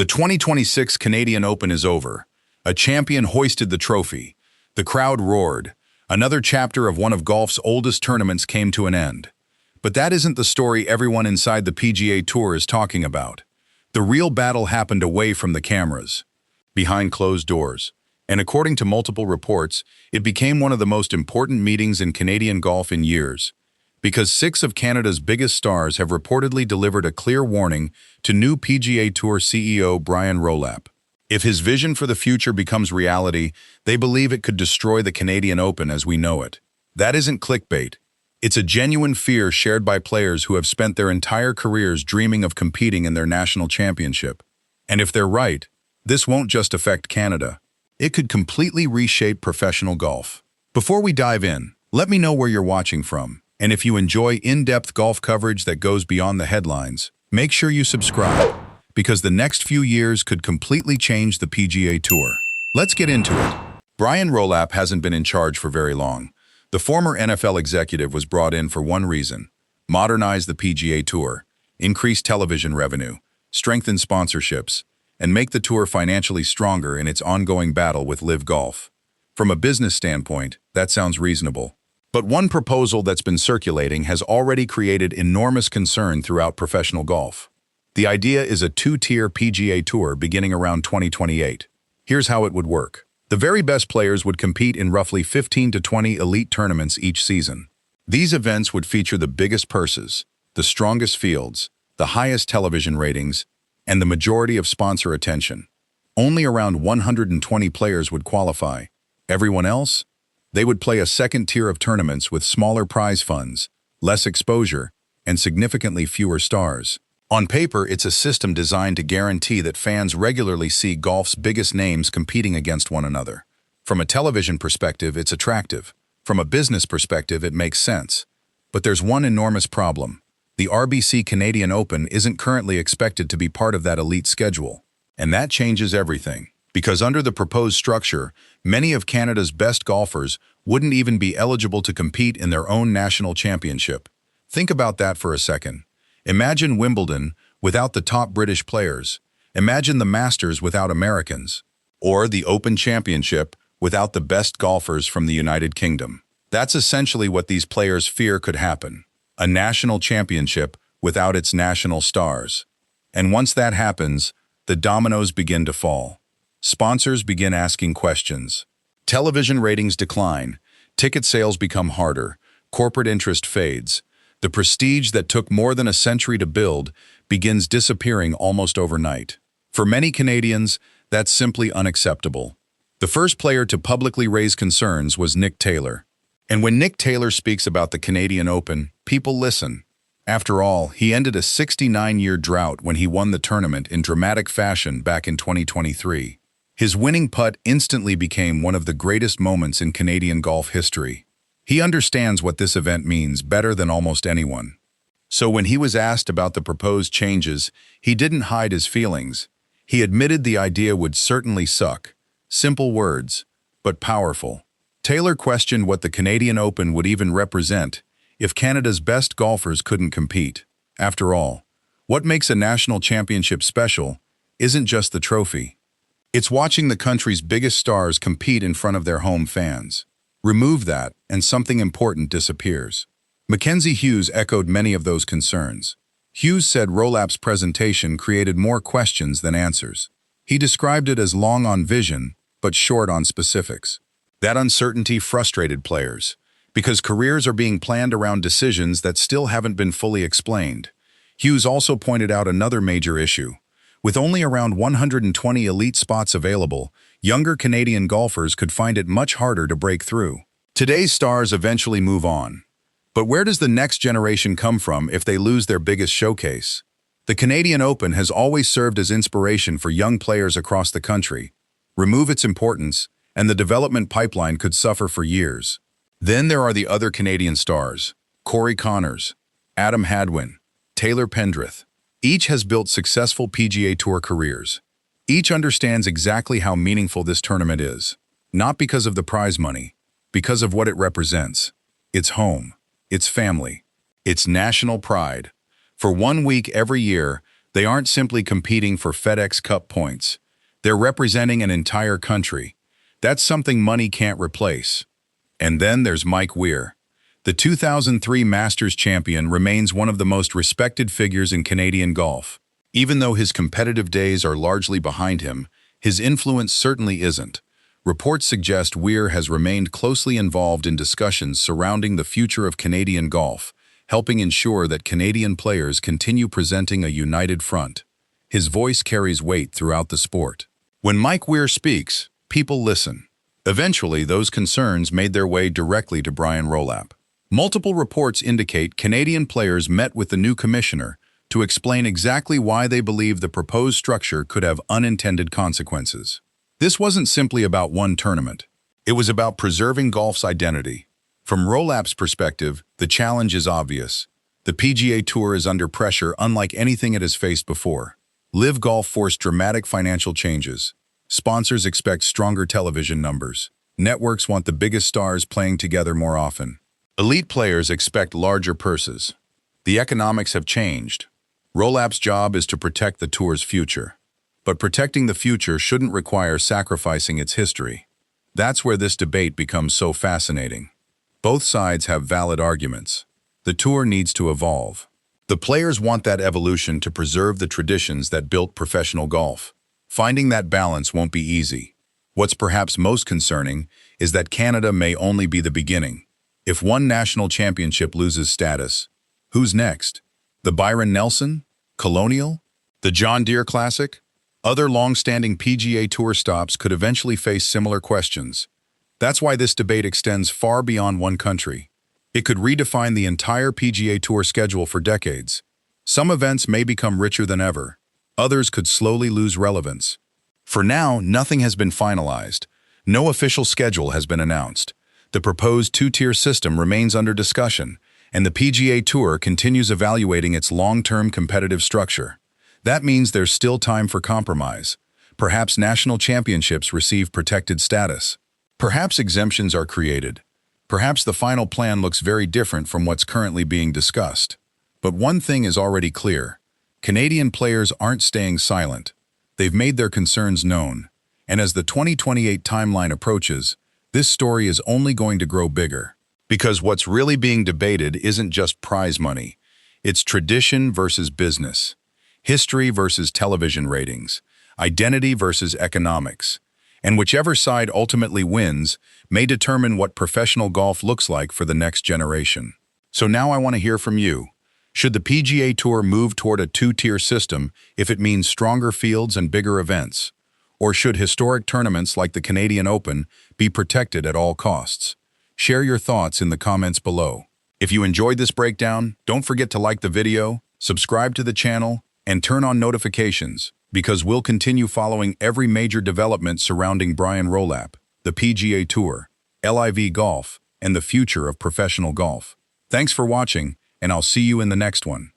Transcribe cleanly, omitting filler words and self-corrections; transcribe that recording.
The 2026 Canadian Open is over. A champion hoisted the trophy. The crowd roared. Another chapter of one of golf's oldest tournaments came to an end. But that isn't the story everyone inside the PGA Tour is talking about. The real battle happened away from the cameras, behind closed doors. And according to multiple reports, it became one of the most important meetings in Canadian golf in years. Because 6 of Canada's biggest stars have reportedly delivered a clear warning to new PGA Tour CEO Brian Rolapp. If his vision for the future becomes reality, they believe it could destroy the Canadian Open as we know it. That isn't clickbait. It's a genuine fear shared by players who have spent their entire careers dreaming of competing in their national championship. And if they're right, this won't just affect Canada. It could completely reshape professional golf. Before we dive in, let me know where you're watching from. And if you enjoy in-depth golf coverage that goes beyond the headlines, make sure you subscribe, because the next few years could completely change the PGA Tour. Let's get into it. Brian Rolapp hasn't been in charge for very long. The former NFL executive was brought in for one reason: modernize the PGA Tour, increase television revenue, strengthen sponsorships, and make the tour financially stronger in its ongoing battle with LIV Golf. From a business standpoint, that sounds reasonable. But one proposal that's been circulating has already created enormous concern throughout professional golf. The idea is a 2-tier PGA Tour beginning around 2028. Here's how it would work. The very best players would compete in roughly 15 to 20 elite tournaments each season. These events would feature the biggest purses, the strongest fields, the highest television ratings, and the majority of sponsor attention. Only around 120 players would qualify. Everyone else? They would play a second tier of tournaments with smaller prize funds, less exposure, and significantly fewer stars. On paper, it's a system designed to guarantee that fans regularly see golf's biggest names competing against one another. From a television perspective, it's attractive. From a business perspective, it makes sense. But there's one enormous problem. The RBC Canadian Open isn't currently expected to be part of that elite schedule. And that changes everything. Because under the proposed structure, many of Canada's best golfers wouldn't even be eligible to compete in their own national championship. Think about that for a second. Imagine Wimbledon without the top British players. Imagine the Masters without Americans. Or the Open Championship without the best golfers from the United Kingdom. That's essentially what these players fear could happen. A national championship without its national stars. And once that happens, the dominoes begin to fall. Sponsors begin asking questions. Television ratings decline. Ticket sales become harder. Corporate interest fades. The prestige that took more than a century to build begins disappearing almost overnight. For many Canadians, that's simply unacceptable. The first player to publicly raise concerns was Nick Taylor. And when Nick Taylor speaks about the Canadian Open, people listen. After all, he ended a 69-year drought when he won the tournament in dramatic fashion back in 2023. His winning putt instantly became one of the greatest moments in Canadian golf history. He understands what this event means better than almost anyone. So when he was asked about the proposed changes, he didn't hide his feelings. He admitted the idea would certainly suck. Simple words, but powerful. Taylor questioned what the Canadian Open would even represent if Canada's best golfers couldn't compete. After all, what makes a national championship special isn't just the trophy. It's watching the country's biggest stars compete in front of their home fans. Remove that, and something important disappears. Mackenzie Hughes echoed many of those concerns. Hughes said Rolapp's presentation created more questions than answers. He described it as long on vision, but short on specifics. That uncertainty frustrated players, because careers are being planned around decisions that still haven't been fully explained. Hughes also pointed out another major issue. With only around 120 elite spots available, younger Canadian golfers could find it much harder to break through. Today's stars eventually move on. But where does the next generation come from if they lose their biggest showcase? The Canadian Open has always served as inspiration for young players across the country. Remove its importance, and the development pipeline could suffer for years. Then there are the other Canadian stars: Corey Connors, Adam Hadwin, Taylor Pendrith. Each has built successful PGA Tour careers. Each understands exactly how meaningful this tournament is, not because of the prize money, because of what it represents. Its home, its family, its national pride. For 1 week every year, They aren't simply competing for FedEx Cup points. They're representing an entire country. That's something money can't replace. And then there's Mike Weir. The 2003 Masters champion remains one of the most respected figures in Canadian golf. Even though his competitive days are largely behind him, his influence certainly isn't. Reports suggest Weir has remained closely involved in discussions surrounding the future of Canadian golf, helping ensure that Canadian players continue presenting a united front. His voice carries weight throughout the sport. When Mike Weir speaks, people listen. Eventually, those concerns made their way directly to Brian Rolapp. Multiple reports indicate Canadian players met with the new commissioner to explain exactly why they believe the proposed structure could have unintended consequences. This wasn't simply about one tournament. It was about preserving golf's identity. From Rolapp's perspective, the challenge is obvious. The PGA Tour is under pressure unlike anything it has faced before. LIV Golf forced dramatic financial changes. Sponsors expect stronger television numbers. Networks want the biggest stars playing together more often. Elite players expect larger purses. The economics have changed. Rolapp's job is to protect the tour's future. But protecting the future shouldn't require sacrificing its history. That's where this debate becomes so fascinating. Both sides have valid arguments. The tour needs to evolve. The players want that evolution to preserve the traditions that built professional golf. Finding that balance won't be easy. What's perhaps most concerning is that Canada may only be the beginning. If one national championship loses status, who's next? The Byron Nelson? Colonial? The John Deere Classic? Other long-standing PGA Tour stops could eventually face similar questions. That's why this debate extends far beyond one country. It could redefine the entire PGA Tour schedule for decades. Some events may become richer than ever. Others could slowly lose relevance. For now, nothing has been finalized. No official schedule has been announced. The proposed two-tier system remains under discussion, and the PGA Tour continues evaluating its long-term competitive structure. That means there's still time for compromise. Perhaps national championships receive protected status. Perhaps exemptions are created. Perhaps the final plan looks very different from what's currently being discussed. But one thing is already clear. Canadian players aren't staying silent. They've made their concerns known. And as the 2028 timeline approaches, this story is only going to grow bigger. Because what's really being debated isn't just prize money. It's tradition versus business. History versus television ratings. Identity versus economics. And whichever side ultimately wins may determine what professional golf looks like for the next generation. So now I want to hear from you. Should the PGA Tour move toward a two-tier system if it means stronger fields and bigger events? Or should historic tournaments like the Canadian Open be protected at all costs? Share your thoughts in the comments below. If you enjoyed this breakdown, don't forget to like the video, subscribe to the channel, and turn on notifications, because we'll continue following every major development surrounding Brian Rolapp, the PGA Tour, LIV Golf, and the future of professional golf. Thanks for watching, and I'll see you in the next one.